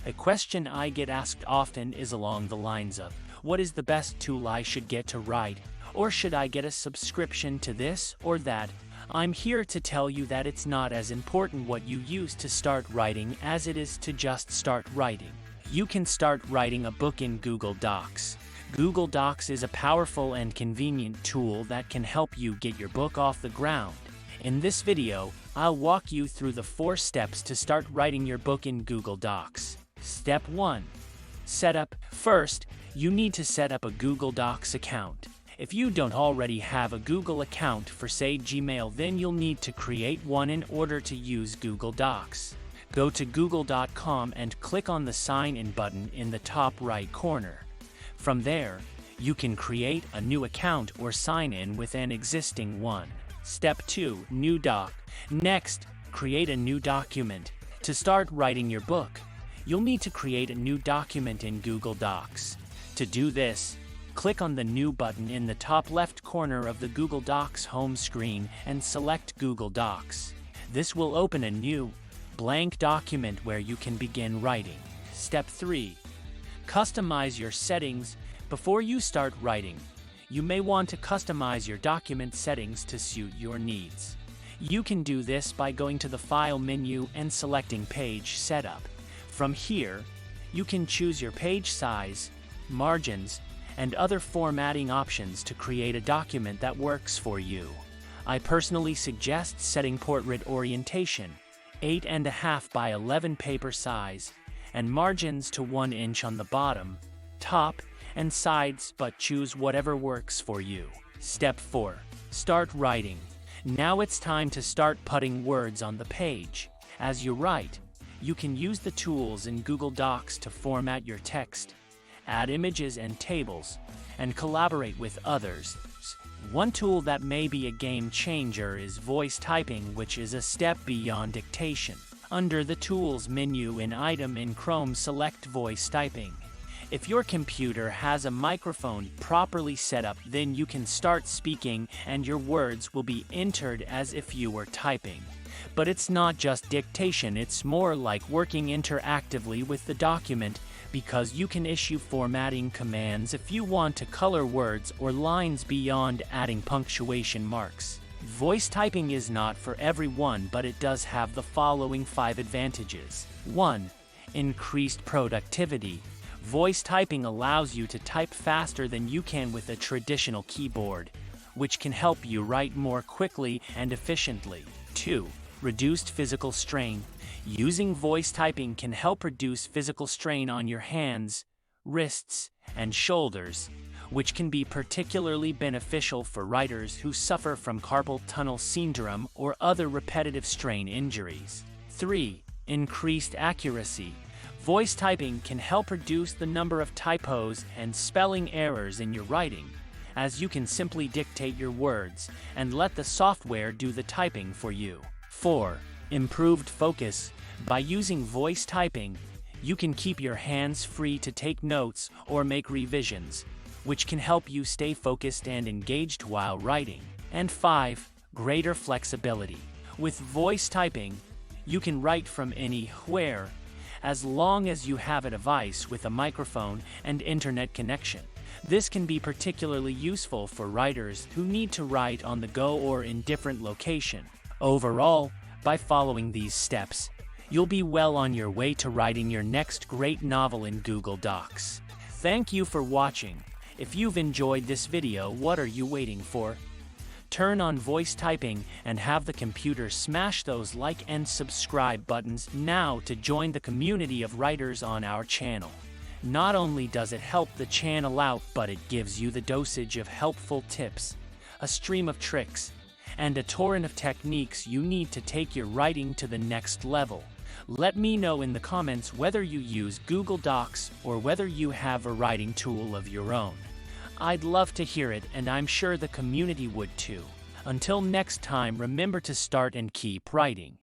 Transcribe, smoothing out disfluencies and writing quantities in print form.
A question I get asked often is along the lines of, what is the best tool I should get to write? Or should I get a subscription to this or that? I'm here to tell you that it's not as important what you use to start writing as it is to just start writing. You can start writing a book in Google Docs. Google Docs is a powerful and convenient tool that can help you get your book off the ground. In this video, I'll walk you through the 4 steps to start writing your book in Google Docs. Step 1. Setup. First, you need to set up a Google Docs account. If you don't already have a Google account for, say, Gmail, then you'll need to create one in order to use Google Docs. Go to google.com and click on the Sign In button in the top right corner. From there, you can create a new account or sign in with an existing one. Step 2. New doc. Next, create a new document. To start writing your book, you'll need to create a new document in Google Docs. To do this, click on the New button in the top left corner of the Google Docs home screen and select Google Docs. This will open a new, blank document where you can begin writing. Step 3. Customize your settings. Before you start writing, you may want to customize your document settings to suit your needs. You can do this by going to the File menu and selecting Page Setup. From here, you can choose your page size, margins, and other formatting options to create a document that works for you. I personally suggest setting portrait orientation, 8.5 by 11 paper size, and margins to 1 inch on the bottom, top, and sides, but choose whatever works for you. Step 4. Start writing. Now it's time to start putting words on the page. As you write, you can use the tools in Google Docs to format your text, add images and tables, and collaborate with others. One tool that may be a game changer is voice typing, which is a step beyond dictation. Under the Tools menu in Item in Chrome, select Voice Typing. If your computer has a microphone properly set up, then you can start speaking and your words will be entered as if you were typing. But it's not just dictation, it's more like working interactively with the document, because you can issue formatting commands if you want to color words or lines beyond adding punctuation marks. Voice typing is not for everyone, but it does have the following 5 advantages. 1. Increased productivity. Voice typing allows you to type faster than you can with a traditional keyboard, which can help you write more quickly and efficiently. 2. Reduced physical strain. Using voice typing can help reduce physical strain on your hands, wrists, and shoulders, which can be particularly beneficial for writers who suffer from carpal tunnel syndrome or other repetitive strain injuries. 3. Increased accuracy. Voice typing can help reduce the number of typos and spelling errors in your writing, as you can simply dictate your words and let the software do the typing for you. 4. Improved focus. By using voice typing, you can keep your hands free to take notes or make revisions, which can help you stay focused and engaged while writing. And 5. Greater flexibility. With voice typing, you can write from anywhere, as long as you have a device with a microphone and internet connection. This can be particularly useful for writers who need to write on the go or in different locations. Overall, by following these steps, you'll be well on your way to writing your next great novel in Google Docs. Thank you for watching. If you've enjoyed this video, what are you waiting for? Turn on voice typing and have the computer smash those like and subscribe buttons now to join the community of writers on our channel. Not only does it help the channel out, but it gives you the dosage of helpful tips, a stream of tricks, and a torrent of techniques you need to take your writing to the next level. Let me know in the comments whether you use Google Docs or whether you have a writing tool of your own. I'd love to hear it, and I'm sure the community would too. Until next time, remember to start and keep writing.